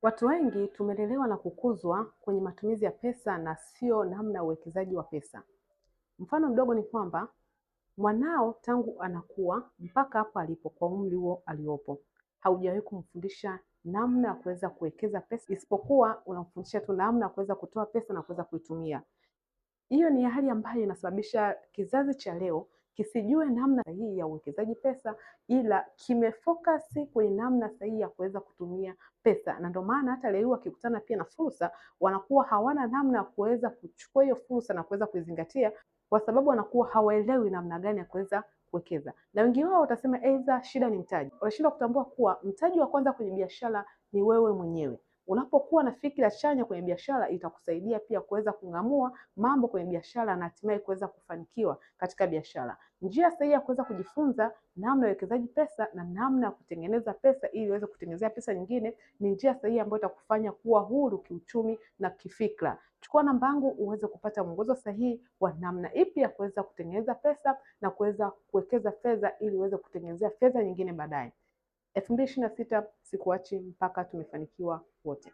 Watu wengi tumelelewa na kukuzwa kwenye matumizi ya pesa na sio namna ya uwekezaji wa pesa. Mfano mdogo ni kwamba mwanao tangu anakuwa mpaka hapo alipo, kwa umri huo aliopo, haujawahi kumfundisha namna ya kuweza kuwekeza pesa, isipokuwa unamfundisha tu namna ya kuweza kutoa pesa na kuweza kuitumia. Hiyo ni hali ambayo inasababisha kizazi cha leo kisijue namna sahihi ya uwekezaji pesa, ila kimefocus kwenye namna sahihi ya kuweza kutumia pesa. Na ndio maana hata leo wakikutana pia na fursa, wanakuwa hawana namna ya kuweza kuchukua hiyo fursa na kuweza kuizingatia, kwa sababu wanakuwa hawaelewi namna gani ya kuweza kuwekeza. Na wengi wao watasema aidha shida ni mtaji. Wanashindwa kutambua kuwa mtaji wa kwanza kwenye biashara ni wewe mwenyewe. Unapokuwa na fikra chanya kwenye biashara, itakusaidia pia kuweza kung'amua mambo kwenye biashara na hatimaye kuweza kufanikiwa katika biashara. Njia sahihi ya kuweza kujifunza namna ya uwekezaji pesa na namna ya kutengeneza pesa ili uweze kutengenezea pesa nyingine ni njia sahihi ambayo itakufanya kuwa huru kiuchumi na kifikra. Chukua namba yangu uweze kupata mwongozo sahihi wa namna ipi ya kuweza kutengeneza pesa na kuweza kuwekeza fedha ili uweze kutengenezea fedha nyingine baadaye. 2026 sikuachi mpaka tumefanikiwa wote.